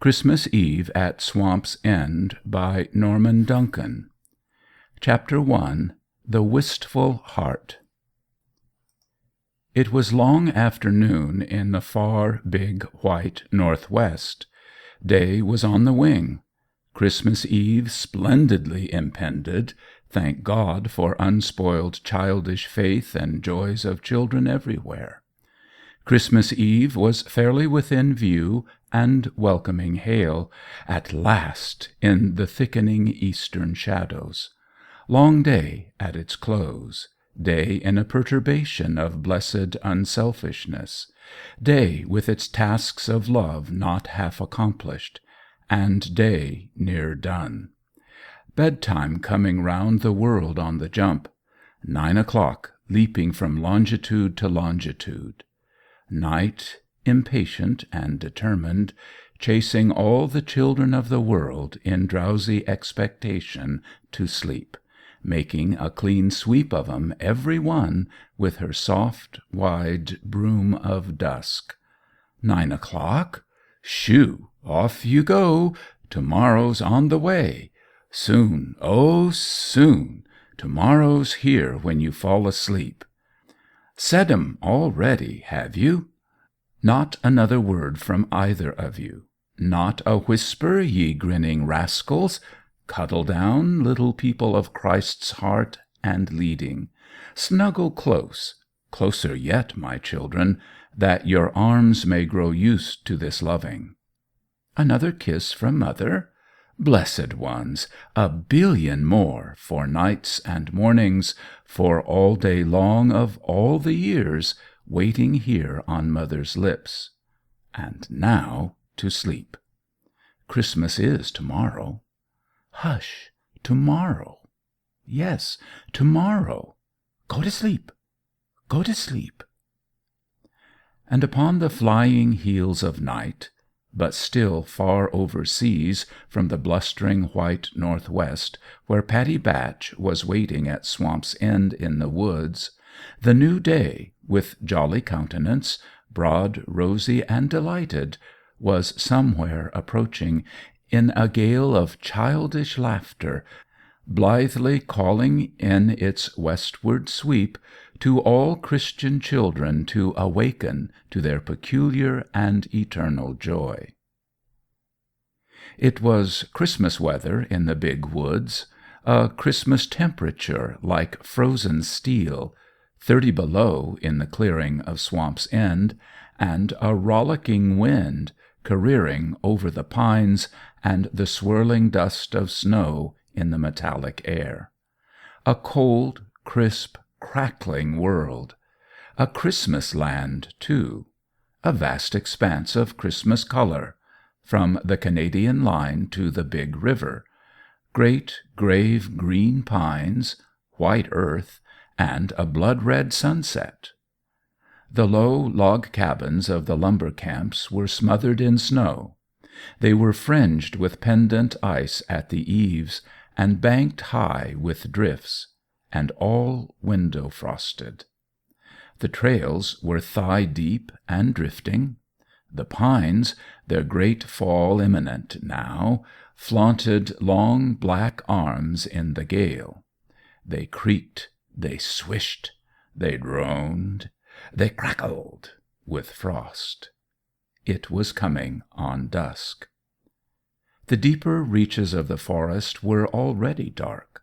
Christmas Eve at Swamp's End by Norman Duncan. Chapter 1. The Wistful Heart. It was long afternoon in the far, big, white northwest. Day was on the wing. Christmas Eve splendidly impended, thank God for unspoiled childish faith and joys of children everywhere. Christmas Eve was fairly within view and welcoming hail, at last in the thickening eastern shadows. Long day at its close, day in a perturbation of blessed unselfishness, day with its tasks of love not half accomplished, and day near done. Bedtime coming round the world on the jump, 9 o'clock leaping from longitude to longitude. Night, impatient and determined, chasing all the children of the world in drowsy expectation to sleep, making a clean sweep of 'em every one with her soft, wide broom of dusk. 9 o'clock? Shoo! Off you go! Tomorrow's on the way. Soon, oh soon! Tomorrow's here when you fall asleep. Said 'em already, have you? Not another word from either of you. Not a whisper, ye grinning rascals. Cuddle down, little people of Christ's heart and leading. Snuggle close, closer yet, my children, that your arms may grow used to this loving. Another kiss from mother? Blessed ones, a billion more, for nights and mornings, for all day long of all the years, waiting here on mother's lips. And now to sleep. Christmas is tomorrow. Hush, tomorrow. Yes, tomorrow. Go to sleep. Go to sleep. And upon the flying heels of night, but still far overseas from the blustering white northwest, where Paddy Batch was waiting at Swamp's End in the woods, the new day, with jolly countenance, broad, rosy, and delighted, was somewhere approaching, in a gale of childish laughter, blithely calling in its westward sweep to all Christian children to awaken to their peculiar and eternal joy. It was Christmas weather in the big woods, a Christmas temperature like frozen steel, 30 below in the clearing of Swamp's End, and a rollicking wind careering over the pines and the swirling dust of snow in the metallic air. A cold, crisp, crackling world. A Christmas land, too. A vast expanse of Christmas color, from the Canadian line to the big river. Great, grave green pines, white earth, and a blood-red sunset. The low log cabins of the lumber camps were smothered in snow. They were fringed with pendant ice at the eaves, and banked high with drifts, and all window frosted. The trails were thigh-deep and drifting. The pines, their great fall imminent now, flaunted long black arms in the gale. They creaked, they swished, they droned, they crackled with frost. It was coming on dusk. The deeper reaches of the forest were already dark.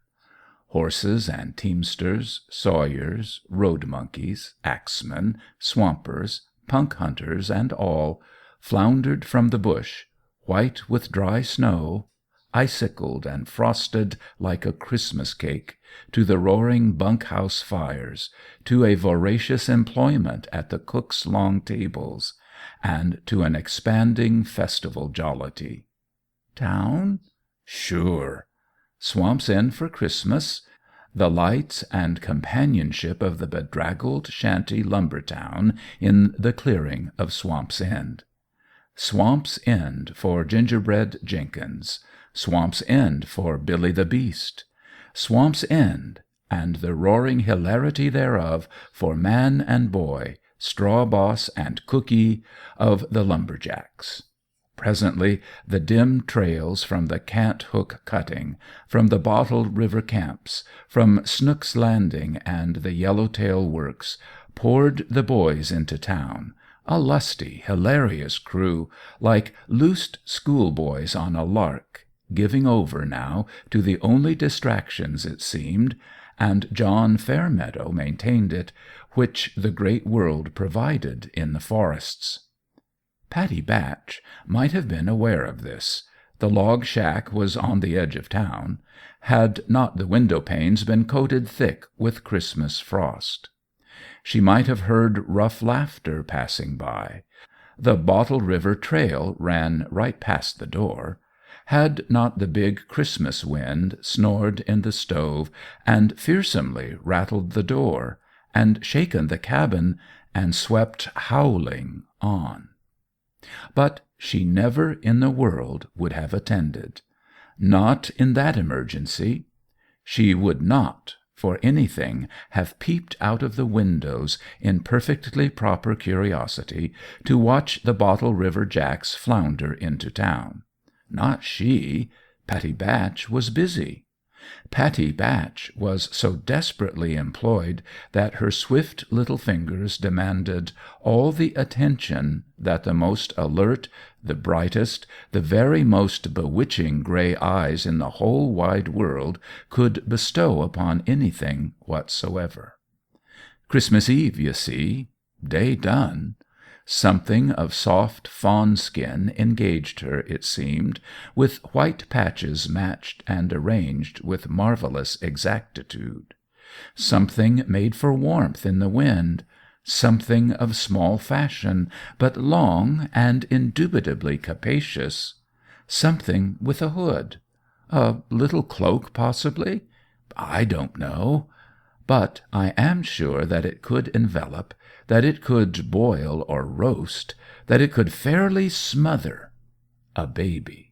Horses and teamsters, sawyers, road monkeys, axemen, swampers, punk hunters, and all, floundered from the bush, white with dry snow, icicled and frosted like a Christmas cake, to the roaring bunkhouse fires, to a voracious employment at the cook's long tables, and to an expanding festival jollity. Town? Sure. Swamp's End for Christmas, the lights and companionship of the bedraggled shanty lumber town in the clearing of Swamp's End. Swamp's End for Gingerbread Jenkins, Swamp's End for Billy the Beast, Swamp's End, and the roaring hilarity thereof for man and boy, straw boss and cookie of the lumberjacks. Presently the dim trails from the Cant Hook cutting, from the Bottle River camps, from Snook's Landing and the Yellowtail Works, poured the boys into town, a lusty, hilarious crew, like loosed schoolboys on a lark, giving over now to the only distractions, it seemed, and John Fairmeadow maintained it, which the great world provided in the forests. Pattie Batch might have been aware of this. The log shack was on the edge of town, had not the window panes been coated thick with Christmas frost. She might have heard rough laughter passing by. The Bottle River trail ran right past the door. Had not the big Christmas wind snored in the stove and fearsomely rattled the door, and shaken the cabin, and swept howling on. But she never in the world would have attended. Not in that emergency. She would not, for anything, have peeped out of the windows in perfectly proper curiosity to watch the Bottle River Jacks flounder into town. Not she. Pattie Batch was busy. Pattie Batch was so desperately employed that her swift little fingers demanded all the attention that the most alert, the brightest, the very most bewitching grey eyes in the whole wide world could bestow upon anything whatsoever. Christmas Eve, you see, day done. Something of soft fawn skin engaged her, it seemed, with white patches matched and arranged with marvellous exactitude. Something made for warmth in the wind, something of small fashion, but long and indubitably capacious, something with a hood. A little cloak, possibly? I don't know. But I am sure that it could envelop, that it could boil or roast, that it could fairly smother a baby.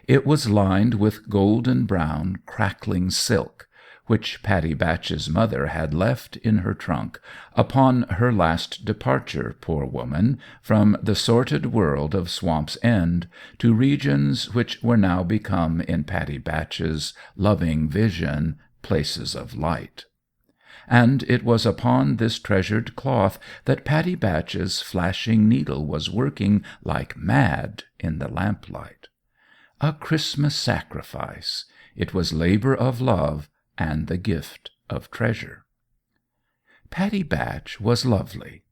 It was lined with golden brown, crackling silk, which Pattie Batch's mother had left in her trunk, upon her last departure, poor woman, from the sordid world of Swamp's End to regions which were now become in Pattie Batch's loving vision places of light. And it was upon this treasured cloth that Pattie Batch's flashing needle was working like mad in the lamplight. A Christmas sacrifice. It was labour of love and the gift of treasure. Pattie Batch was lovely.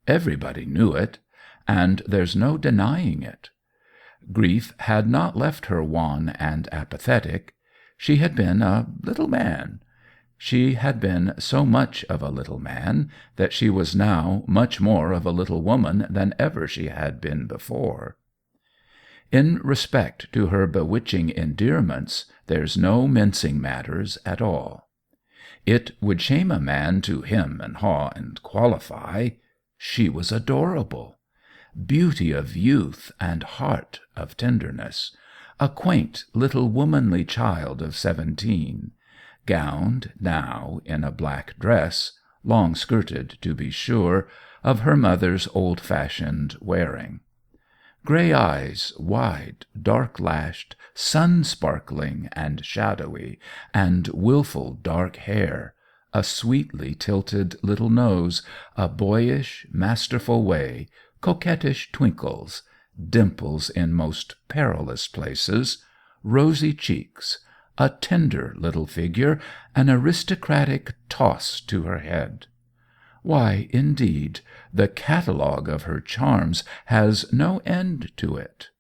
Everybody knew it, and there's no denying it. Grief had not left her wan and apathetic. She had been a little man. She had been so much of a little man that she was now much more of a little woman than ever she had been before. In respect to her bewitching endearments, there's no mincing matters at all. It would shame a man to hem and haw and qualify. She was adorable. Beauty of youth and heart of tenderness. A quaint little womanly child of 17. Gowned now in a black dress, long-skirted to be sure, of her mother's old-fashioned wearing. Grey eyes, wide, dark-lashed, sun-sparkling and shadowy, and wilful dark hair, a sweetly tilted little nose, a boyish, masterful way, coquettish twinkles, dimples in most perilous places, rosy cheeks, a tender little figure, an aristocratic toss to her head. Why, indeed, the catalogue of her charms has no end to it.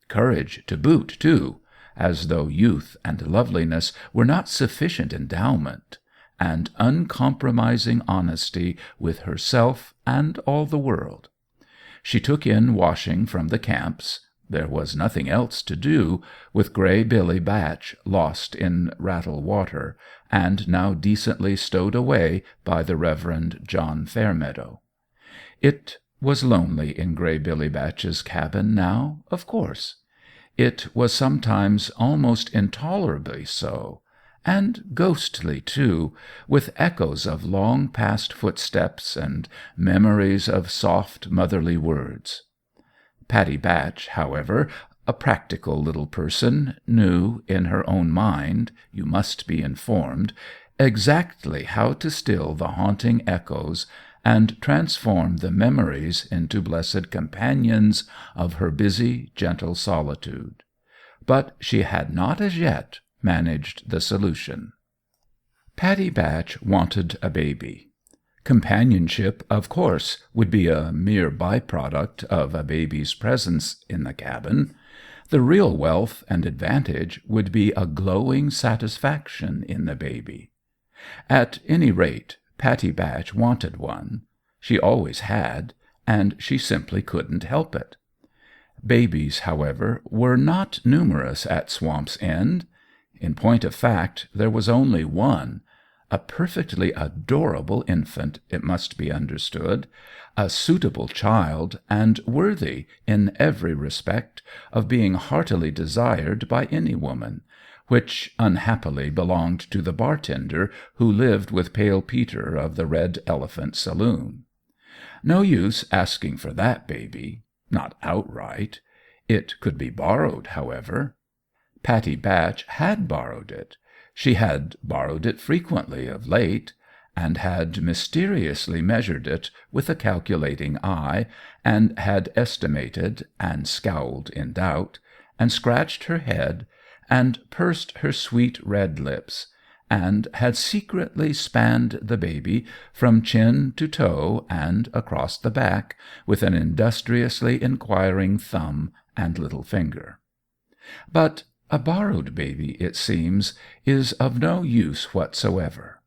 Courage to boot, too, as though youth and loveliness were not sufficient endowment, and uncompromising honesty with herself and all the world. She took in washing from the camps. There was nothing else to do, with Grey Billy Batch lost in Rattle Water, and now decently stowed away by the Reverend John Fairmeadow. It was lonely in Grey Billy Batch's cabin now, of course. It was sometimes almost intolerably so, and ghostly too, with echoes of long-past footsteps and memories of soft motherly words. Patty Batch, however, a practical little person, knew, in her own mind, you must be informed, exactly how to still the haunting echoes and transform the memories into blessed companions of her busy, gentle solitude. But she had not as yet managed the solution. Patty Batch wanted a baby. Companionship, of course, would be a mere by-product of a baby's presence in the cabin. The real wealth and advantage would be a glowing satisfaction in the baby. At any rate, Patty Batch wanted one. She always had, and she simply couldn't help it. Babies, however, were not numerous at Swamp's End. In point of fact, there was only one, a perfectly adorable infant, it must be understood, a suitable child, and worthy, in every respect, of being heartily desired by any woman, which unhappily belonged to the bartender who lived with Pale Peter of the Red Elephant Saloon. No use asking for that baby, not outright. It could be borrowed, however. Patty Batch had borrowed it. She had borrowed it frequently of late, and had mysteriously measured it with a calculating eye, and had estimated, and scowled in doubt, and scratched her head, and pursed her sweet red lips, and had secretly spanned the baby from chin to toe and across the back with an industriously inquiring thumb and little finger. But a borrowed baby, it seems, is of no use whatsoever.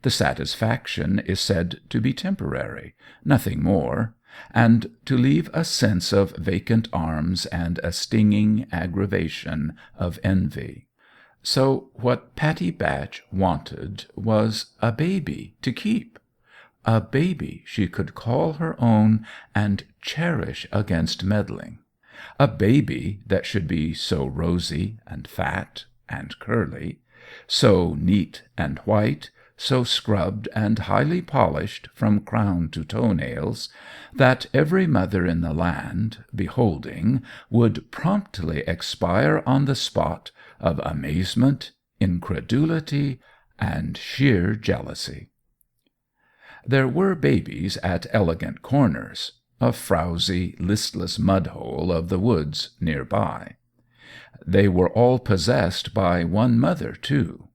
The satisfaction is said to be temporary, nothing more, and to leave a sense of vacant arms and a stinging aggravation of envy. So what Patty Batch wanted was a baby to keep, a baby she could call her own and cherish against meddling. A baby that should be so rosy and fat and curly, so neat and white, so scrubbed and highly polished from crown to toe-nails, that every mother in the land, beholding, would promptly expire on the spot of amazement, incredulity, and sheer jealousy. There were babies at Elegant Corners, a frowsy, listless mud-hole of the woods near by. They were all possessed by one mother, too.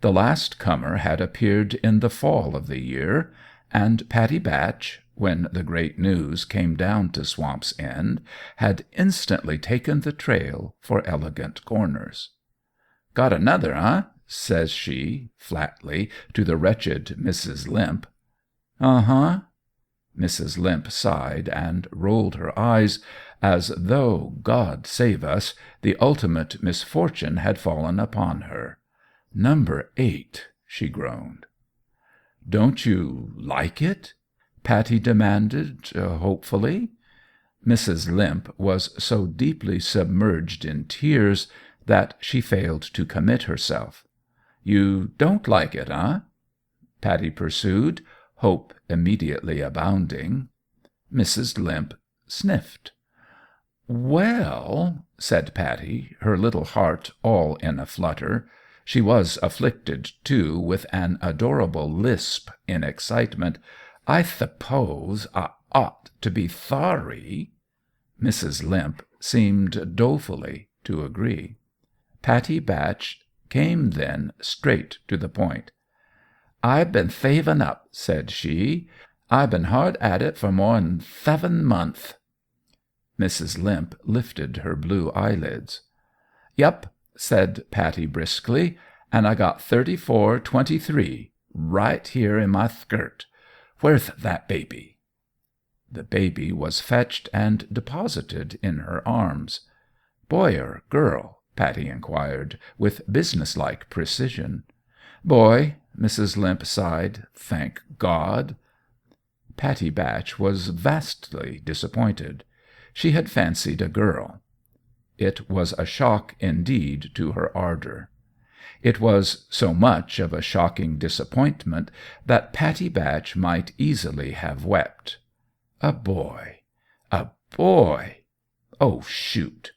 The last comer had appeared in the fall of the year, and Patty Batch, when the great news came down to Swamp's End, had instantly taken the trail for Elegant Corners. "Got another, says she, flatly, to the wretched Mrs. Limp. "Uh-huh." Mrs. Limp sighed and rolled her eyes, as though, God save us, the ultimate misfortune had fallen upon her. "Number 8, she groaned. "Don't you like it?" Patty demanded, hopefully. Mrs. Limp was so deeply submerged in tears that she failed to commit herself. "You don't like it, Patty pursued, hope immediately abounding. Mrs. Limp sniffed. "Well," said Patty, her little heart all in a flutter. She was afflicted, too, with an adorable lisp in excitement. "I suppose I ought to be sorry." Mrs. Limp seemed dolefully to agree. Patty Batch came then straight to the point. "I've been savin' up," said she. "I've been hard at it for more'n 7 months." Mrs. Limp lifted her blue eyelids. "Yup," said Patty briskly, "and I got 34.23 right here in my skirt. Where's that baby?" The baby was fetched and deposited in her arms. "Boy or girl?" Patty inquired, with businesslike precision. "Boy," Mrs. Limp sighed. "Thank God." Patty Batch was vastly disappointed. She had fancied a girl. It was a shock indeed to her ardour. It was so much of a shocking disappointment that Patty Batch might easily have wept. A boy! A boy! Oh, shoot!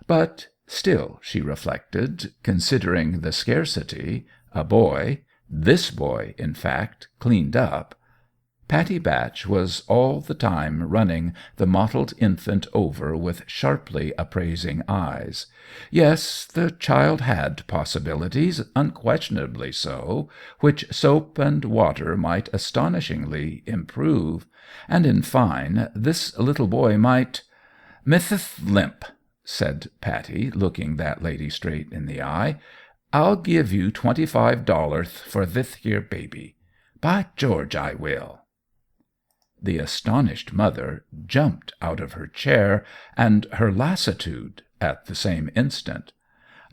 But still, she reflected, considering the scarcity, a boy, this boy, in fact, cleaned up. Patty Batch was all the time running the mottled infant over with sharply appraising eyes. Yes, the child had possibilities, unquestionably so, which soap and water might astonishingly improve. And, in fine, this little boy might— "Mrs. Limp," said Patty, looking that lady straight in the eye, "I'll give you $25 for this here baby. By George, I will." The astonished mother jumped out of her chair and her lassitude at the same instant.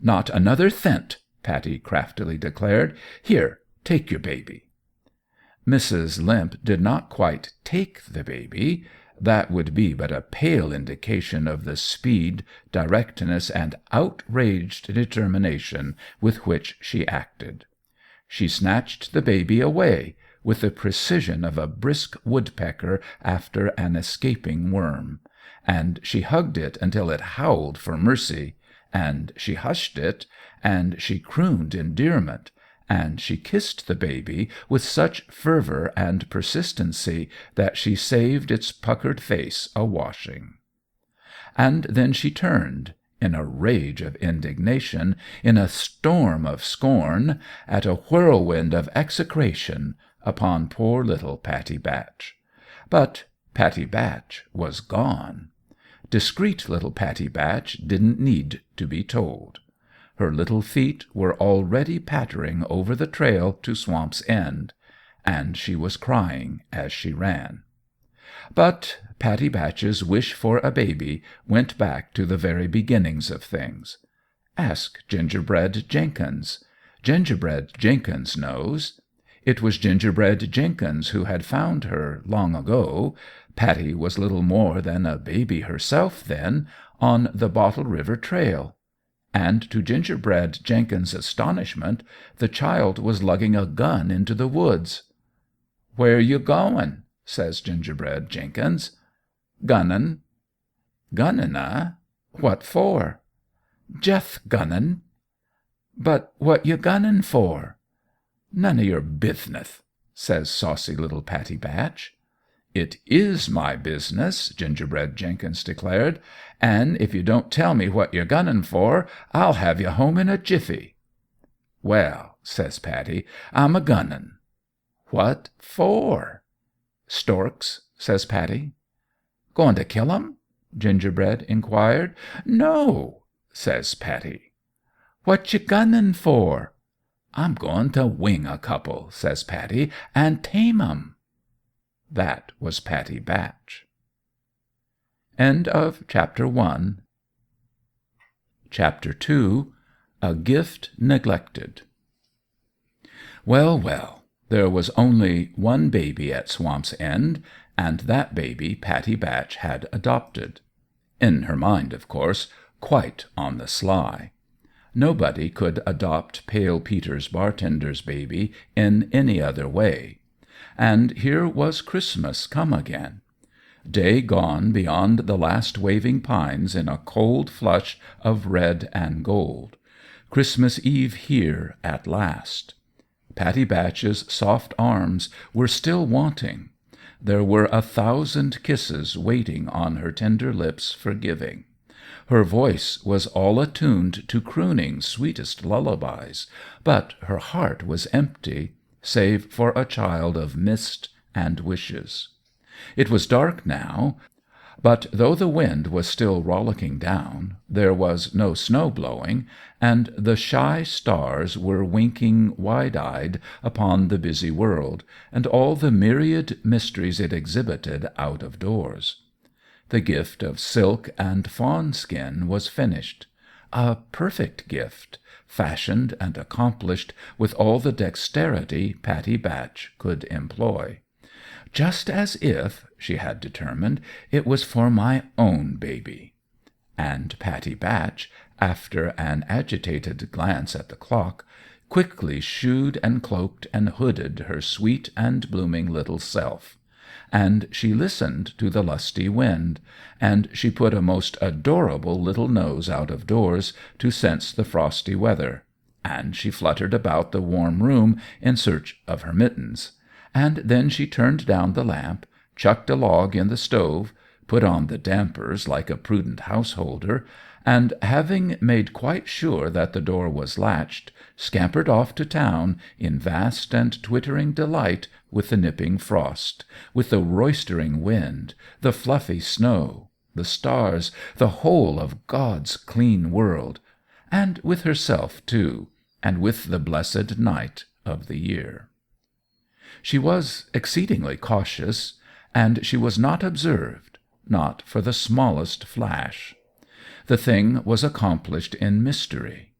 "Not another cent," Patty craftily declared. "Here, take your baby." Mrs. Limp did not quite take the baby. That would be but a pale indication of the speed, directness, and outraged determination with which she acted. She snatched the baby away, with the precision of a brisk woodpecker after an escaping worm, and she hugged it until it howled for mercy, and she hushed it, and she crooned endearment, and she kissed the baby with such fervor and persistency that she saved its puckered face a washing. And then she turned, in a rage of indignation, in a storm of scorn, at a whirlwind of execration, upon poor little Patty Batch. But Patty Batch was gone. Discreet little Patty Batch didn't need to be told. Her little feet were already pattering over the trail to Swamp's End, and she was crying as she ran. But Patty Batch's wish for a baby went back to the very beginnings of things. Ask Gingerbread Jenkins. Gingerbread Jenkins knows. It was Gingerbread Jenkins who had found her long ago— Patty was little more than a baby herself then— on the Bottle River trail. And to Gingerbread Jenkins' astonishment, the child was lugging a gun into the woods. "Where you goin'?" says Gingerbread Jenkins. "Gunnin'." "Gunnin', eh? What for?" "Just gunnin'." "But what you gunnin' for?" "None o' your business," says saucy little Patty Batch. "It is my business," Gingerbread Jenkins declared, "and if you don't tell me what you're gunnin' for, I'll have you home in a jiffy." "Well," says Patty, "I'm a gunnin'." "What for?" "Storks," says Patty. "Goin' to kill 'em?" Gingerbread inquired. "No," says Patty. "What you gunnin' for?" "I'm goin' to wing a couple," says Patty, "and tame 'em." That was Patty Batch. End of Chapter 1. Chapter 2. A Gift Neglected. Well, well, there was only one baby at Swamp's End, and that baby Patty Batch had adopted. In her mind, of course, quite on the sly. Nobody could adopt Pale Peter's bartender's baby in any other way. And here was Christmas come again. Day gone beyond the last waving pines in a cold flush of red and gold. Christmas Eve here at last. Patty Batch's soft arms were still wanting. There were 1,000 kisses waiting on her tender lips for giving. Her voice was all attuned to crooning sweetest lullabies, but her heart was empty, save for a child of mist and wishes. It was dark now, but though the wind was still rollicking down, there was no snow blowing, and the shy stars were winking wide-eyed upon the busy world, and all the myriad mysteries it exhibited out of doors. The gift of silk and fawn skin was finished. A perfect gift, fashioned and accomplished with all the dexterity Patty Batch could employ. Just as if, she had determined, it was for my own baby. And Patty Batch, after an agitated glance at the clock, quickly shoed and cloaked and hooded her sweet and blooming little self, and she listened to the lusty wind, and she put a most adorable little nose out of doors to sense the frosty weather, and she fluttered about the warm room in search of her mittens, and then she turned down the lamp, chucked a log in the stove, put on the dampers like a prudent householder, and, having made quite sure that the door was latched, scampered off to town in vast and twittering delight with the nipping frost, with the roistering wind, the fluffy snow, the stars, the whole of God's clean world, and with herself too, and with the blessed night of the year. She was exceedingly cautious, and she was not observed, not for the smallest flash. The thing was accomplished in mystery.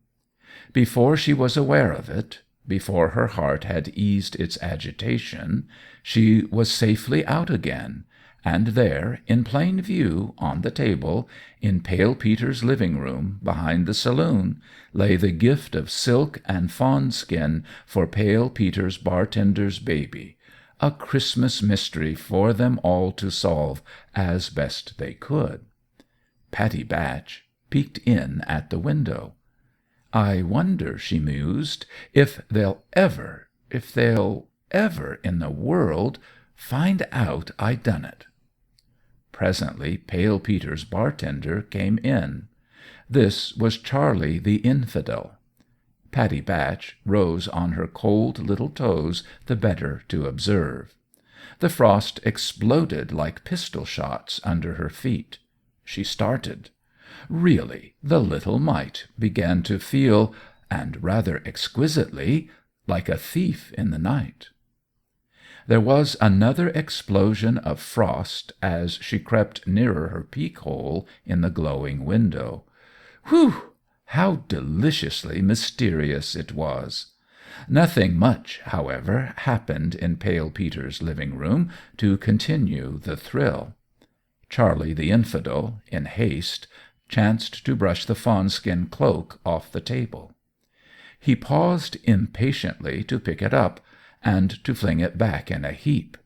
Before she was aware of it, before her heart had eased its agitation, she was safely out again, and there, in plain view, on the table, in Pale Peter's living room, behind the saloon, lay the gift of silk and fawn-skin for Pale Peter's bartender's baby, a Christmas mystery for them all to solve as best they could. Pattie Batch peeked in at the window. "I wonder," she mused, if they'll ever in the world find out I done it." Presently Pale Peter's bartender came in. This was Charlie the Infidel. Pattie Batch rose on her cold little toes the better to observe. The frost exploded like pistol shots under her feet. She started. Really, the little mite began to feel, and rather exquisitely, like a thief in the night. There was another explosion of frost as she crept nearer her peek-hole in the glowing window. Whew! How deliciously mysterious it was! Nothing much, however, happened in Pale Peter's living room to continue the thrill. Charlie the Infidel, in haste, chanced to brush the fawn-skin cloak off the table. He paused impatiently to pick it up, and to fling it back in a heap,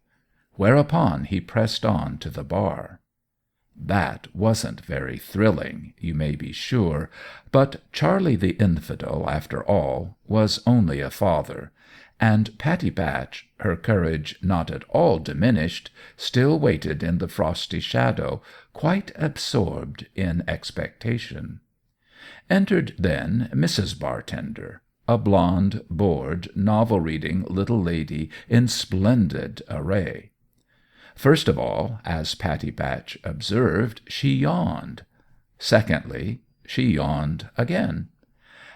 whereupon he pressed on to the bar. That wasn't very thrilling, you may be sure, but Charlie the Infidel, after all, was only a father, and Pattie Batch, her courage not at all diminished, still waited in the frosty shadow, quite absorbed in expectation. Entered then Mrs. Bartender, a blonde, bored, novel-reading little lady in splendid array. First of all, as Pattie Batch observed, she yawned. Secondly, she yawned again.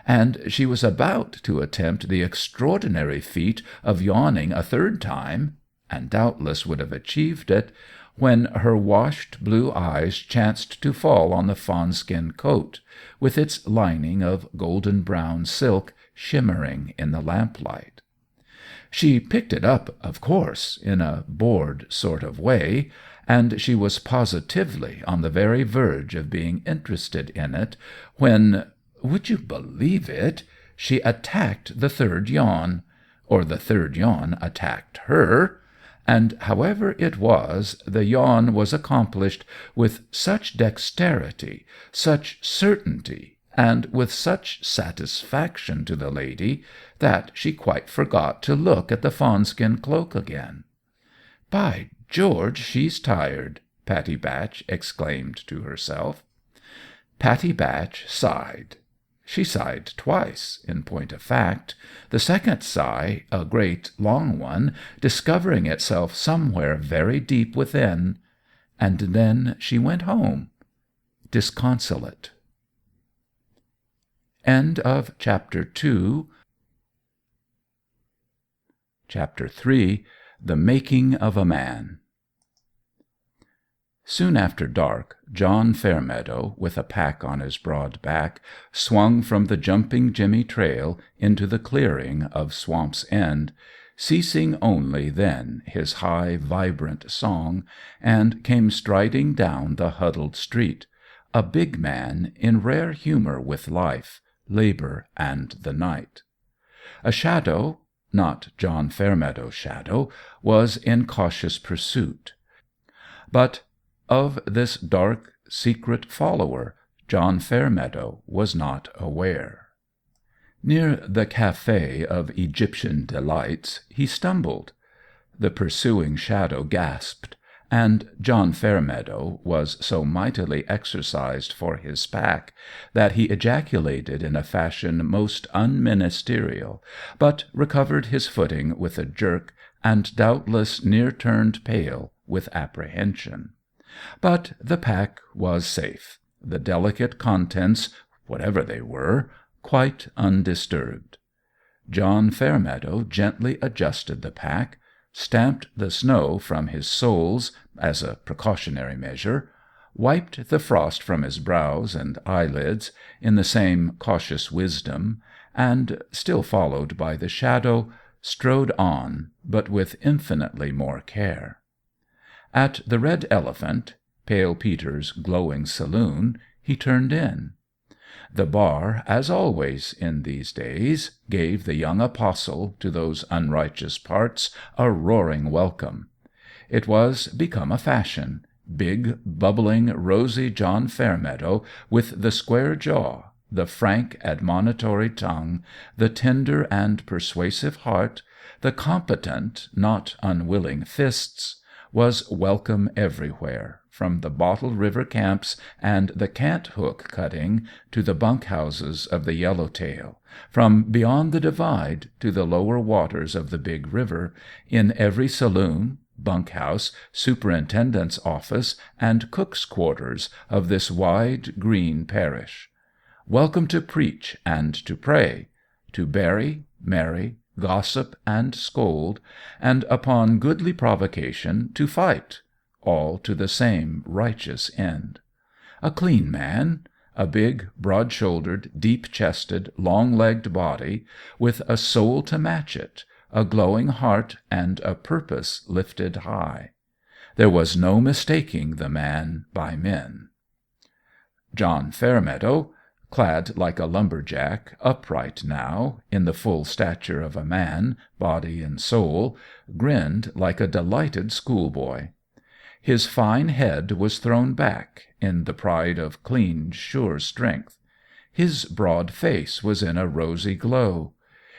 And she was about to attempt the extraordinary feat of yawning a third time, and doubtless would have achieved it, when her washed blue eyes chanced to fall on the fawn-skin coat, with its lining of golden-brown silk shimmering in the lamplight. She picked it up, of course, in a bored sort of way, and she was positively on the very verge of being interested in it, when, would you believe it, she attacked the third yawn, or the third yawn attacked her, and however it was, the yawn was accomplished with such dexterity, such certainty, and with such satisfaction to the lady, that she quite forgot to look at the fawn-skin cloak again. "By George, she's tired!" Pattie Batch exclaimed to herself. Pattie Batch sighed. She sighed twice, in point of fact, the second sigh, a great long one, discovering itself somewhere very deep within, and then she went home, disconsolate. End of Chapter 2. Chapter 3. The Making of a Man. Soon after dark, John Fairmeadow, with a pack on his broad back, swung from the Jumping Jimmy trail into the clearing of Swamp's End, ceasing only then his high, vibrant song, and came striding down the huddled street, a big man in rare humour with life, labour, and the night. A shadow, not John Fairmeadow's shadow, was in cautious pursuit. But of this dark, secret follower John Fairmeadow was not aware. Near the Café of Egyptian Delights he stumbled. The pursuing shadow gasped, and John Fairmeadow was so mightily exercised for his pack that he ejaculated in a fashion most unministerial, but recovered his footing with a jerk, and doubtless near turned pale with apprehension. But the pack was safe, the delicate contents, whatever they were, quite undisturbed. John Fairmeadow gently adjusted the pack, stamped the snow from his soles as a precautionary measure, wiped the frost from his brows and eyelids in the same cautious wisdom, and, still followed by the shadow, strode on, but with infinitely more care. At the Red Elephant, Pale Peter's glowing saloon, he turned in. The bar, as always in these days, gave the young apostle to those unrighteous parts a roaring welcome. It was become a fashion, big, bubbling, rosy John Fairmeadow, with the square jaw, the frank admonitory tongue, the tender and persuasive heart, the competent, not unwilling fists, was welcome everywhere, from the Bottle River camps and the Cant Hook cutting to the bunkhouses of the Yellowtail, from beyond the Divide to the lower waters of the Big River, in every saloon, bunkhouse, superintendent's office, and cook's quarters of this wide green parish. Welcome to preach and to pray, to bury, marry, gossip, and scold, and upon goodly provocation to fight, all to the same righteous end. A clean man, a big, broad-shouldered, deep-chested, long-legged body, with a soul to match it, a glowing heart, and a purpose lifted high. There was no mistaking the man by men. John Fairmeadow, clad like a lumberjack, upright now, in the full stature of a man, body and soul, grinned like a delighted schoolboy. His fine head was thrown back, in the pride of clean, sure strength. His broad face was in a rosy glow.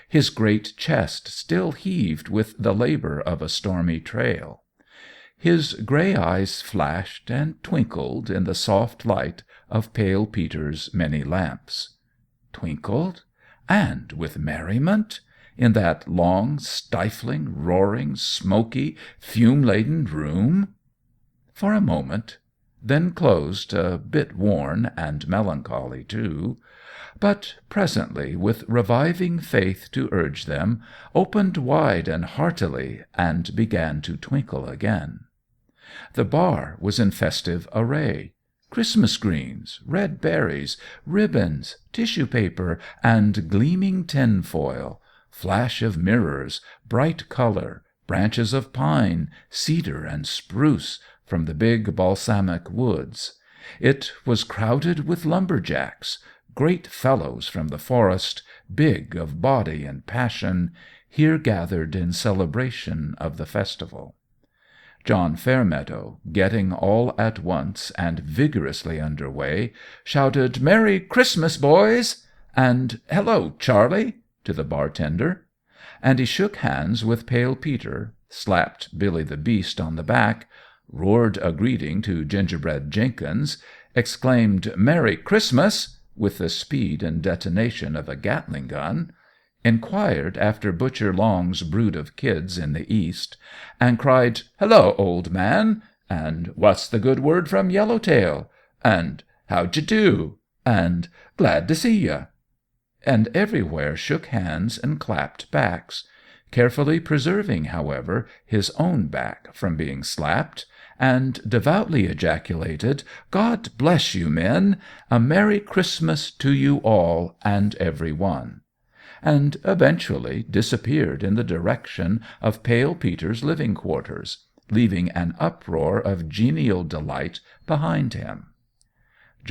His great chest still heaved with the labour of a stormy trail. His grey eyes flashed and twinkled in the soft light of Pale Peter's many lamps. Twinkled? And with merriment? In that long, stifling, roaring, smoky, fume-laden room? For a moment, then closed, a bit worn and melancholy too, but presently, with reviving faith to urge them, opened wide and heartily, and began to twinkle again. The bar was in festive array. Christmas greens, red berries, ribbons, tissue paper, and gleaming tin-foil, flash of mirrors, bright colour, branches of pine, cedar, and spruce from the big balsamic woods. It was crowded with lumberjacks, great fellows from the forest, big of body and passion, here gathered in celebration of the festival. John Fairmeadow, getting all at once and vigorously under way, shouted "Merry Christmas, boys!" and "Hello, Charlie!" to the bartender, and he shook hands with Pale Peter, slapped Billy the Beast on the back, roared a greeting to Gingerbread Jenkins, exclaimed "Merry Christmas!" with the speed and detonation of a Gatling gun, inquired after Butcher Long's brood of kids in the east, and cried "Hello, old man!" and "What's the good word from Yellowtail?" and "How'd you do?" and "Glad to see ya!" and everywhere shook hands and clapped backs, carefully preserving, however, his own back from being slapped, and devoutly ejaculated, "God bless you, men! A Merry Christmas to you all and every one!" and eventually disappeared in the direction of Pale Peter's living quarters, leaving an uproar of genial delight behind him.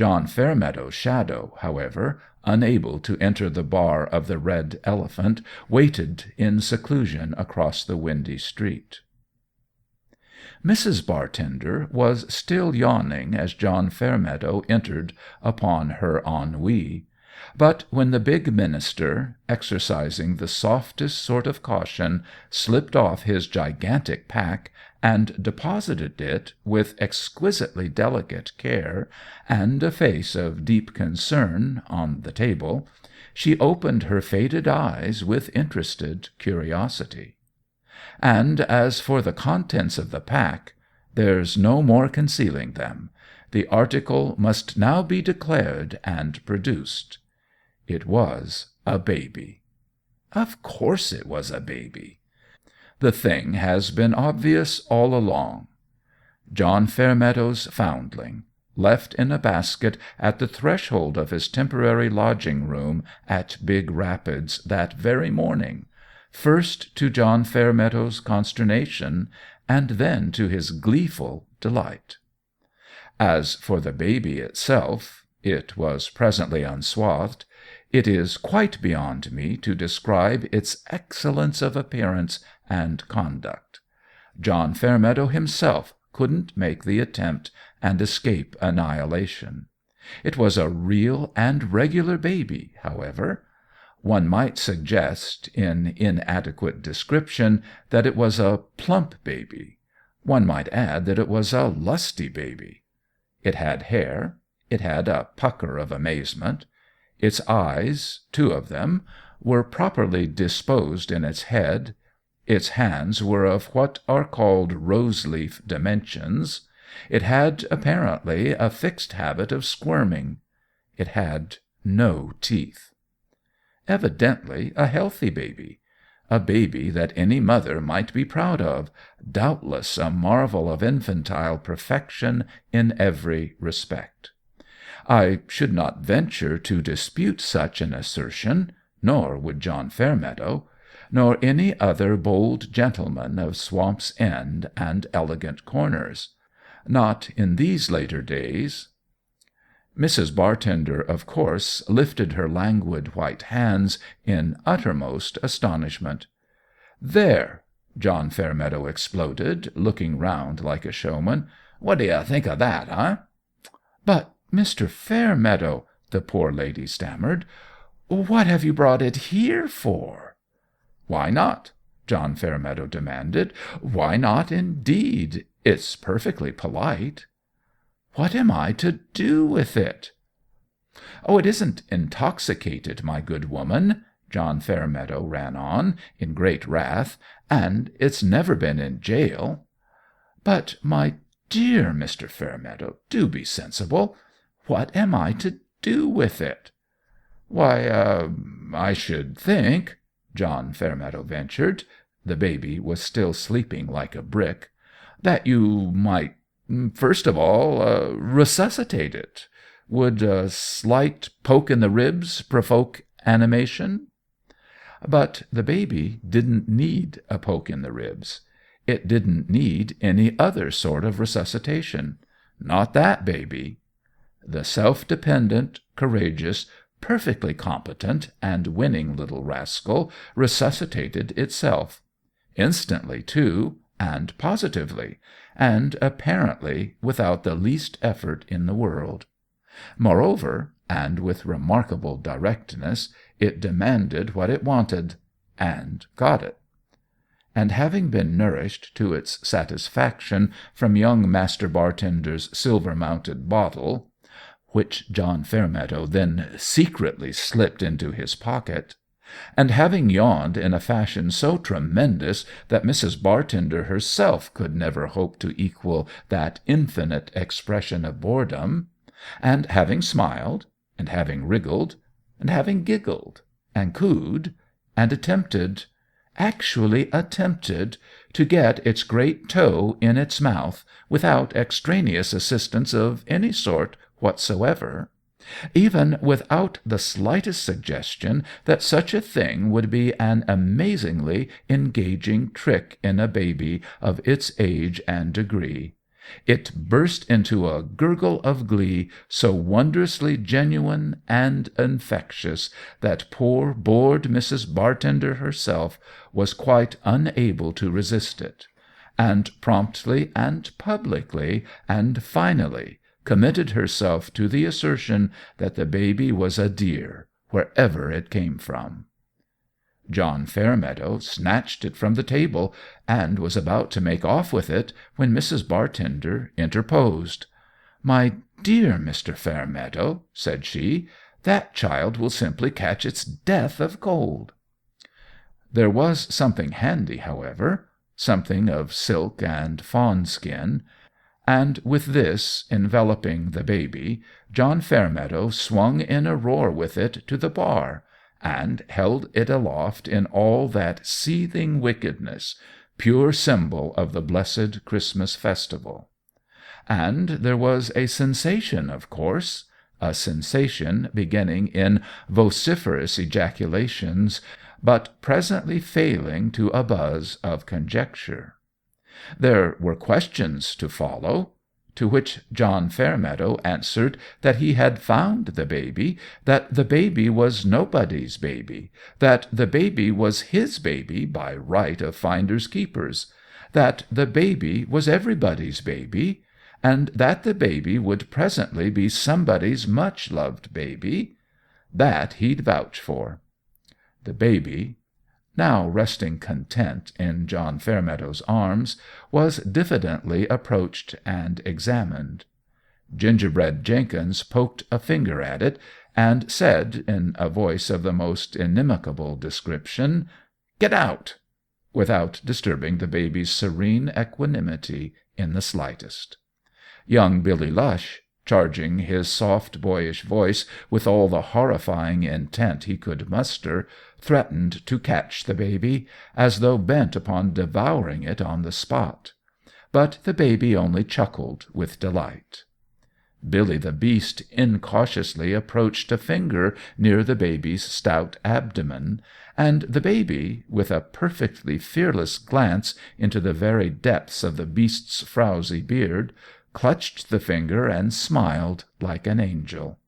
John Fairmeadow's shadow, however, unable to enter the bar of the Red Elephant, waited in seclusion across the windy street. Mrs. Bartender was still yawning as John Fairmeadow entered upon her ennui. But when the big minister, exercising the softest sort of caution, slipped off his gigantic pack and deposited it with exquisitely delicate care and a face of deep concern on the table, she opened her faded eyes with interested curiosity. And as for the contents of the pack, there's no more concealing them. The article must now be declared and produced. It was a baby. Of course it was a baby. The thing has been obvious all along. John Fairmeadow's foundling, left in a basket at the threshold of his temporary lodging-room at Big Rapids that very morning, first to John Fairmeadow's consternation, and then to his gleeful delight. As for the baby itself, it was presently unswathed. It is quite beyond me to describe its excellence of appearance and conduct. John Fairmeadow himself couldn't make the attempt and escape annihilation. It was a real and regular baby, however. One might suggest, in inadequate description, that it was a plump baby. One might add that it was a lusty baby. It had hair. It had a pucker of amazement. Its eyes, 2 of them, were properly disposed in its head. Its hands were of what are called rose-leaf dimensions. It had, apparently, a fixed habit of squirming. It had no teeth. Evidently a healthy baby. A baby that any mother might be proud of, doubtless a marvel of infantile perfection in every respect. I should not venture to dispute such an assertion, nor would John Fairmeadow, nor any other bold gentleman of Swamp's End and Elegant Corners. Not in these later days. Mrs. Bartender, of course, lifted her languid white hands in uttermost astonishment. "There!" John Fairmeadow exploded, looking round like a showman. "What do you think of that, eh?" "But, Mr. Fairmeadow," the poor lady stammered, "what have you brought it here for?" "Why not?" John Fairmeadow demanded. "Why not, indeed? It's perfectly polite." "What am I to do with it?" "Oh, it isn't intoxicated, my good woman," John Fairmeadow ran on, in great wrath, "and it's never been in jail." "But, my dear Mr. Fairmeadow, do be sensible. What am I to do with it?" "Why, I should think," John Fairmeadow ventured, the baby was still sleeping like a brick, "that you might, first of all, resuscitate it. Would a slight poke in the ribs provoke animation?" But the baby didn't need a poke in the ribs. It didn't need any other sort of resuscitation. Not that baby. The self-dependent, courageous, perfectly competent and winning little rascal resuscitated itself. Instantly, too, and positively, and apparently without the least effort in the world. Moreover, and with remarkable directness, it demanded what it wanted, and got it. And having been nourished to its satisfaction from young Master Bartender's silver-mounted bottle, which John Fairmeadow then secretly slipped into his pocket, and having yawned in a fashion so tremendous that Mrs. Bartender herself could never hope to equal that infinite expression of boredom, and having smiled, and having wriggled, and having giggled, and cooed, and actually attempted, to get its great toe in its mouth without extraneous assistance of any sort whatsoever, even without the slightest suggestion that such a thing would be an amazingly engaging trick in a baby of its age and degree, It burst into a gurgle of glee so wondrously genuine and infectious that poor, bored Mrs. Bartender herself was quite unable to resist it, and promptly and publicly and finally committed herself to the assertion that the baby was a dear, wherever it came from. John Fairmeadow snatched it from the table, and was about to make off with it when Mrs. Bartender interposed. "My dear Mr. Fairmeadow," said she, "that child will simply catch its death of cold." There was something handy, however, something of silk and fawn skin, and with this, enveloping the baby, John Fairmeadow swung in a roar with it to the bar, and held it aloft in all that seething wickedness, pure symbol of the blessed Christmas festival. And there was a sensation, of course, a sensation beginning in vociferous ejaculations, but presently failing to a buzz of conjecture. There were questions to follow, to which John Fairmeadow answered that he had found the baby, that the baby was nobody's baby, that the baby was his baby by right of finders keepers, that the baby was everybody's baby, and that the baby would presently be somebody's much-loved baby. That he'd vouch for. The baby, now resting content in John Fairmeadow's arms, was diffidently approached and examined. Gingerbread Jenkins poked a finger at it, and said, in a voice of the most inimical description, "Get out!" without disturbing the baby's serene equanimity in the slightest. Young Billy Lush, charging his soft boyish voice with all the horrifying intent he could muster, threatened to catch the baby, as though bent upon devouring it on the spot. But the baby only chuckled with delight. Billy the Beast incautiously approached a finger near the baby's stout abdomen, and the baby, with a perfectly fearless glance into the very depths of the beast's frowsy beard, clutched the finger and smiled like an angel.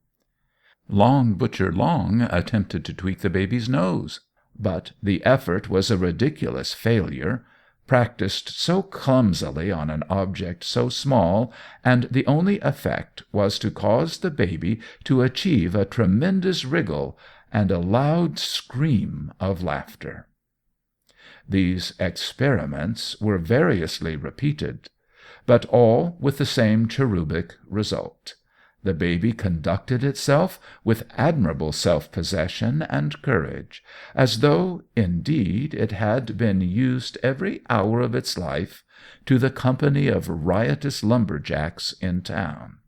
Long Butcher Long attempted to tweak the baby's nose, but the effort was a ridiculous failure, practised so clumsily on an object so small, and the only effect was to cause the baby to achieve a tremendous wriggle and a loud scream of laughter. These experiments were variously repeated, but all with the same cherubic result. The baby conducted itself with admirable self-possession and courage, as though, indeed, it had been used every hour of its life to the company of riotous lumberjacks in town.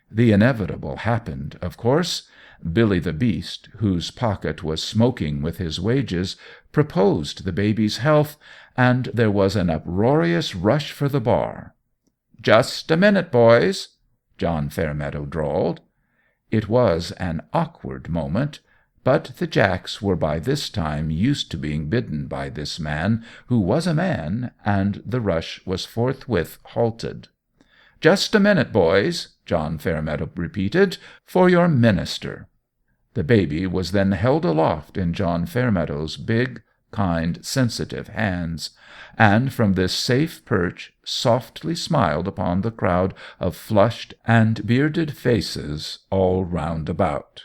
The inevitable happened, of course. Billy the Beast, whose pocket was smoking with his wages, proposed the baby's health, and there was an uproarious rush for the bar. "Just a minute, boys," John Fairmeadow drawled. It was an awkward moment, but the Jacks were by this time used to being bidden by this man, who was a man, and the rush was forthwith halted. "Just a minute, boys," John Fairmeadow repeated, "for your minister." The baby was then held aloft in John Fairmeadow's big, kind, sensitive hands, and from this safe perch softly smiled upon the crowd of flushed and bearded faces all round about.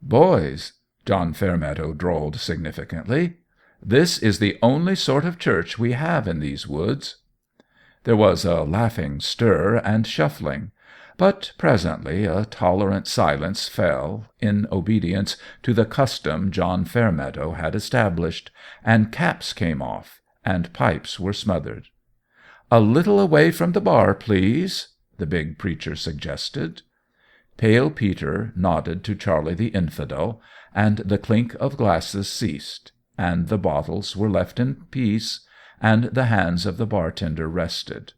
"Boys," John Fairmeadow drawled significantly, "this is the only sort of church we have in these woods." There was a laughing stir and shuffling, but presently a tolerant silence fell, in obedience to the custom John Fairmeadow had established, and caps came off, and pipes were smothered. "A little away from the bar, please," the big preacher suggested. Pale Peter nodded to Charlie the Infidel, and the clink of glasses ceased, and the bottles were left in peace, and the hands of the bartender rested.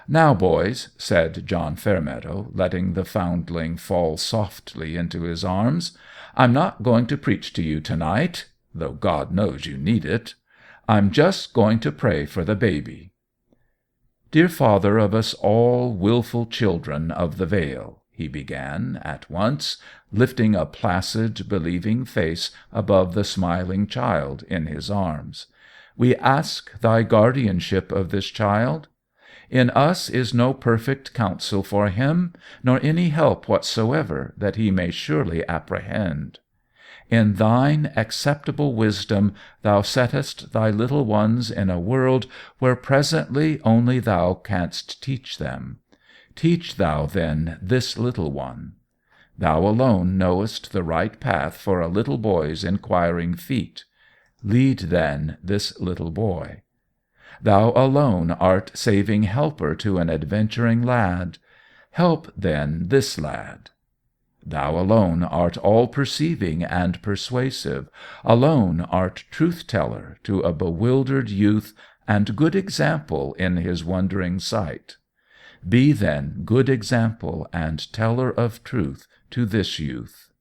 "Now, boys," said John Fairmeadow, letting the foundling fall softly into his arms, "I'm not going to preach to you to-night, though God knows you need it. I'm just going to pray for the baby." "Dear Father of us all wilful children of the Vale," he began at once, lifting a placid, believing face above the smiling child in his arms, "we ask thy guardianship of this child. In us is no perfect counsel for him, nor any help whatsoever that he may surely apprehend. In thine acceptable wisdom thou settest thy little ones in a world where presently only thou canst teach them. Teach thou then this little one. Thou alone knowest the right path for a little boy's inquiring feet. Lead then this little boy. Thou alone art saving helper to an adventuring lad. Help then this lad. Thou alone art all-perceiving and persuasive, alone art truth-teller to a bewildered youth and good example in his wondering sight. Be then good example and teller of truth to this youth.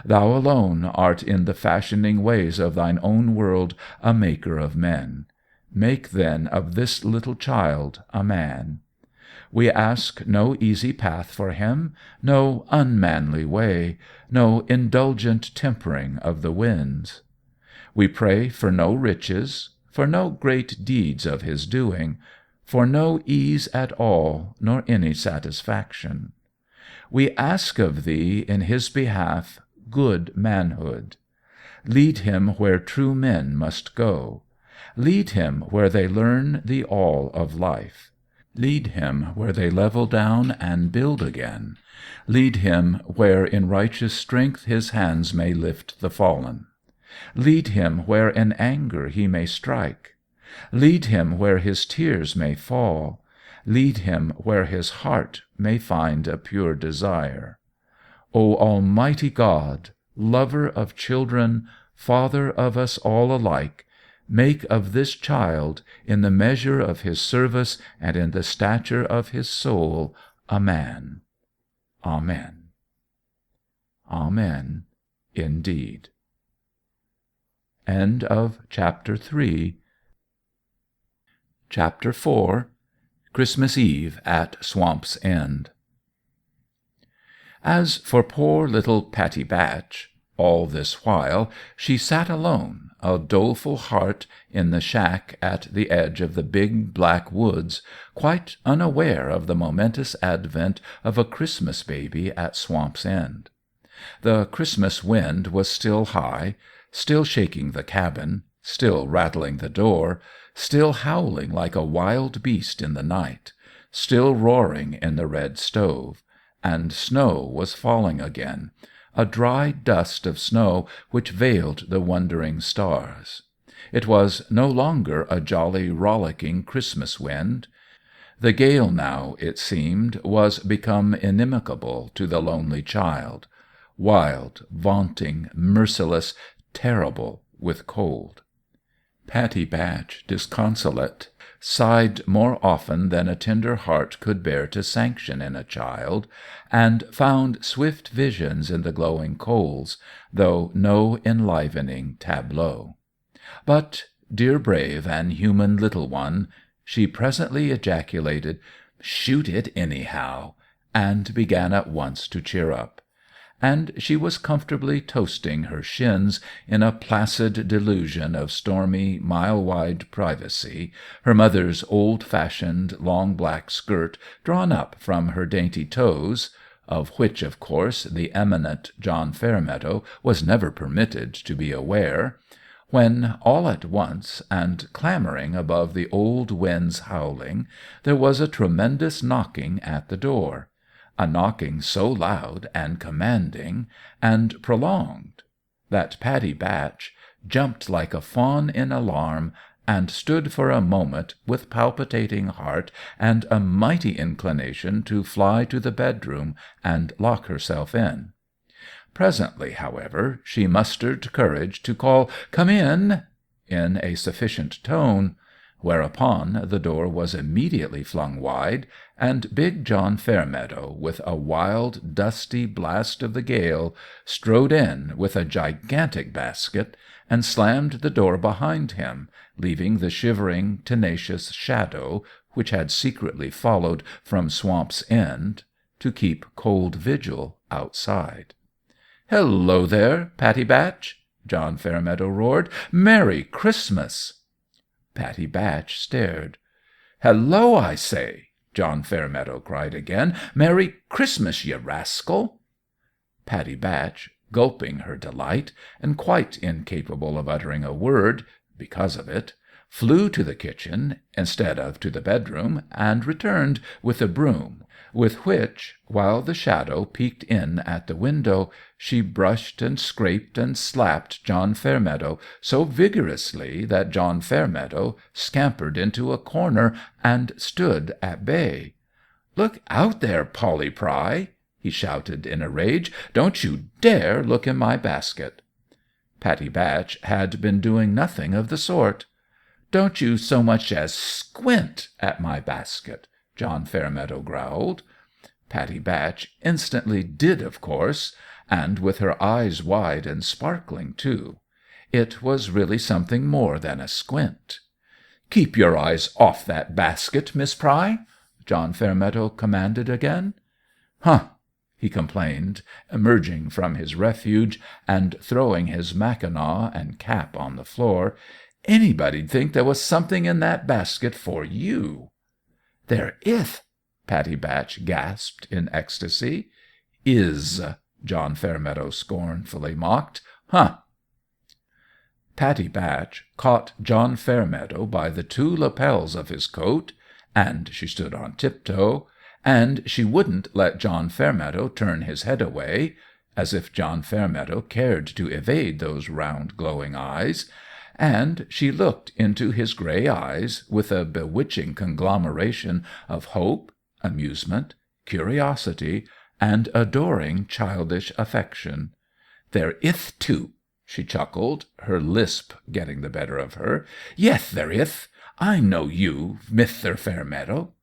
Thou alone art in the fashioning ways of thine own world a maker of men. Make then of this little child a man. We ask no easy path for him, no unmanly way, no indulgent tempering of the winds. We pray for no riches, for no great deeds of his doing, for no ease at all, nor any satisfaction. We ask of thee in his behalf good manhood. Lead him where true men must go. Lead him where they learn the all of life. Lead him where they level down and build again. Lead him where in righteous strength his hands may lift the fallen. Lead him where in anger he may strike. Lead him where his tears may fall. Lead him where his heart may find a pure desire. O Almighty God, lover of children, Father of us all alike, make of this child, in the measure of his service and in the stature of his soul, a man. Amen. Amen, indeed. End of Chapter 3. Chapter 4. Christmas Eve at Swamp's End. As for poor little Pattie Batch, all this while she sat alone, a doleful heart, in the shack at the edge of the big black woods, quite unaware of the momentous advent of a Christmas baby at Swamp's End. The Christmas wind was still high, still shaking the cabin, still rattling the door, still howling like a wild beast in the night, still roaring in the red stove, and snow was falling again, a dry dust of snow which veiled the wondering stars. It was no longer a jolly, rollicking Christmas wind. The gale now, it seemed, was become inimical to the lonely child, wild, vaunting, merciless, terrible with cold. Pattie Batch, disconsolate, sighed more often than a tender heart could bear to sanction in a child, and found swift visions in the glowing coals, though no enlivening tableau. But, dear brave and human little one, she presently ejaculated, "Shoot it anyhow," and began at once to cheer up. And she was comfortably toasting her shins in a placid delusion of stormy, mile-wide privacy, her mother's old-fashioned, long black skirt drawn up from her dainty toes, of which, of course, the eminent John Fairmeadow was never permitted to be aware, when, all at once, and clamouring above the old wind's howling, there was a tremendous knocking at the door. A knocking so loud and commanding and prolonged that Pattie Batch jumped like a fawn in alarm, and stood for a moment with palpitating heart and a mighty inclination to fly to the bedroom and lock herself in. Presently, however, she mustered courage to call "Come in" in a sufficient tone, whereupon the door was immediately flung wide, and big John Fairmeadow, with a wild, dusty blast of the gale, strode in with a gigantic basket, and slammed the door behind him, leaving the shivering, tenacious Shadow, which had secretly followed from Swamp's End to keep cold vigil outside. "Hello there, Patty Batch!" John Fairmeadow roared. "Merry Christmas!" Patty Batch stared. "Hello, I say!" John Fairmeadow cried again. "Merry Christmas, ye rascal!" Patty Batch, gulping her delight, and quite incapable of uttering a word, because of it, flew to the kitchen instead of to the bedroom, and returned with a broom, with which, while the shadow peeked in at the window, she brushed and scraped and slapped John Fairmeadow so vigorously that John Fairmeadow scampered into a corner and stood at bay. "Look out there, Polly Pry!" he shouted in a rage. "Don't you dare look in my basket!" Patty Batch had been doing nothing of the sort. "Don't you so much as squint at my basket!" John Fairmeadow growled. Patty Batch instantly did, of course, and with her eyes wide and sparkling, too. It was really something more than a squint. "Keep your eyes off that basket, Miss Pry!" John Fairmeadow commanded again. "Huh!" he complained, emerging from his refuge and throwing his mackinaw and cap on the floor. "Anybody'd think there was something in that basket for you." "There ith!" Patty Batch gasped in ecstasy. "Is!" John Fairmeadow scornfully mocked. "Huh!" Patty Batch caught John Fairmeadow by the two lapels of his coat, and she stood on tiptoe, and she wouldn't let John Fairmeadow turn his head away, as if John Fairmeadow cared to evade those round glowing eyes, and she looked into his gray eyes with a bewitching conglomeration of hope, amusement, curiosity, and adoring childish affection. "There ith, too," she chuckled, her lisp getting the better of her. "Yeth, there ith. I know you, Mithter Fairmeadow."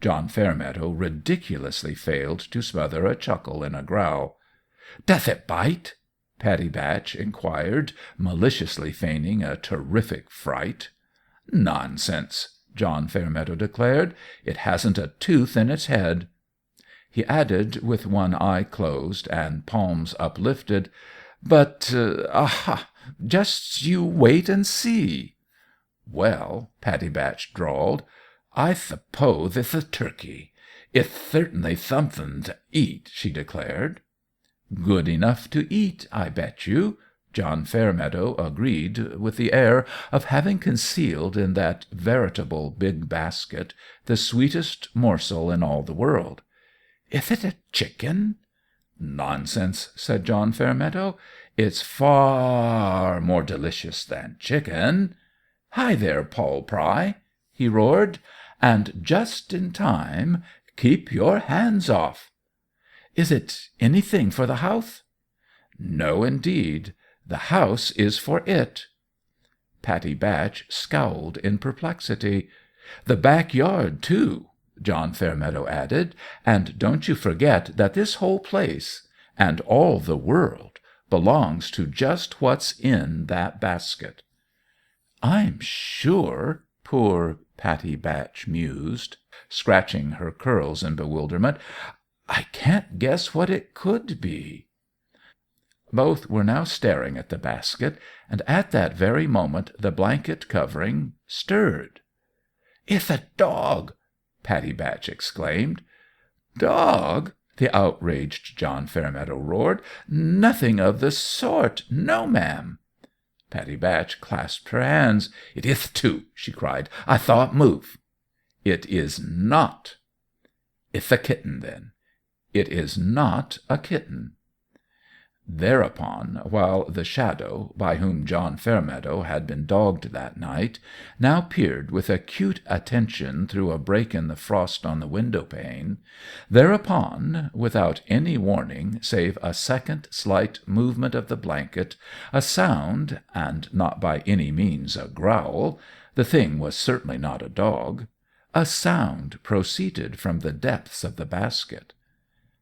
John Fairmeadow ridiculously failed to smother a chuckle in a growl. "Doth it bite?" Patty Batch inquired, maliciously feigning a terrific fright. "Nonsense!" John Fairmeadow declared. "It hasn't a tooth in its head." He added, with one eye closed and palms uplifted, "But, just you wait and see." "Well," Patty Batch drawled, "I thuppoth ith a turkey. Ith certainly thomething to eat," she declared. "Good enough to eat, I bet you," John Fairmeadow agreed, with the air of having concealed in that veritable big basket the sweetest morsel in all the world. "Ith it a chicken?" "Nonsense," said John Fairmeadow. "It's far more delicious than chicken. Hi there, Paul Pry!" he roared. "And just in time. Keep your hands off." "Is it anything for the house?" "No, indeed. The house is for it." Patty Batch scowled in perplexity. "The back yard, too," John Fairmeadow added. "And don't you forget that this whole place, and all the world, belongs to just what's in that basket." "I'm sure," poor Patty Batch mused, scratching her curls in bewilderment, "I can't guess what it could be." Both were now staring at the basket, and at that very moment the blanket covering stirred. "Ith a dog!" Patty Batch exclaimed. "Dog!" the outraged John Fairmeadow roared. "Nothing of the sort. No, ma'am." Patty Batch clasped her hands. "It ith too!" she cried. "I thaw it move." "It is not." "Ith a kitten, then." "It is not a kitten." Thereupon, while the shadow, by whom John Fairmeadow had been dogged that night, now peered with acute attention through a break in the frost on the window-pane, thereupon, without any warning save a second slight movement of the blanket, a sound, and not by any means a growl, the thing was certainly not a dog, a sound proceeded from the depths of the basket.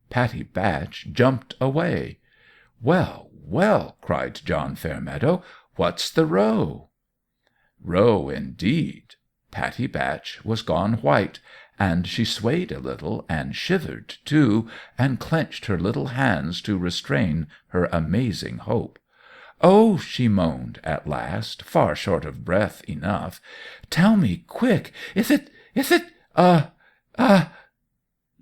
Patty Batch jumped away. "Well, well!" cried John Fairmeadow. "What's the row?" "Row, indeed!" Pattie Batch was gone white, and she swayed a little, and shivered too, and clenched her little hands to restrain her amazing hope. "Oh," she moaned at last, far short of breath enough, "tell me quick, is it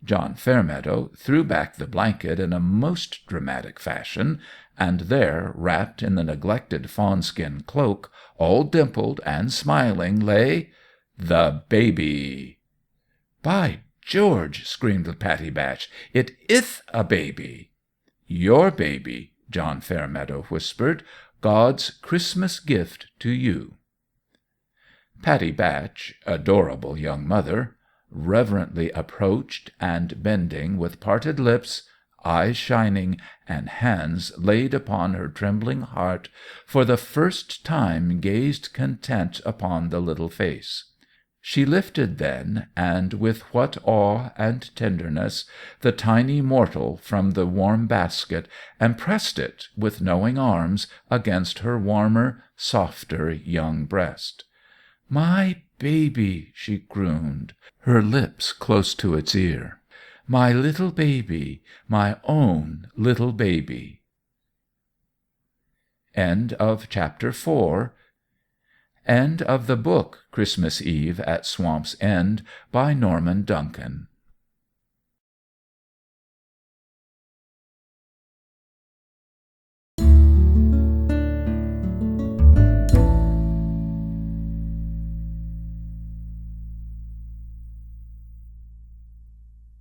John Fairmeadow threw back the blanket in a most dramatic fashion, and there, wrapped in the neglected fawn-skin cloak, all dimpled and smiling, lay the baby. "By George!" screamed Pattie Batch, "it ith a baby!" "Your baby," John Fairmeadow whispered. "God's Christmas gift to you." Pattie Batch, adorable young mother, reverently approached, and bending with parted lips, eyes shining, and hands laid upon her trembling heart, for the first time gazed content upon the little face. She lifted then, and with what awe and tenderness, the tiny mortal from the warm basket, and pressed it, with knowing arms, against her warmer, softer young breast. "My baby," she crooned, her lips close to its ear. "My little baby, my own little baby." End of Chapter 4. End of the book Christmas Eve at Swamp's End by Norman Duncan.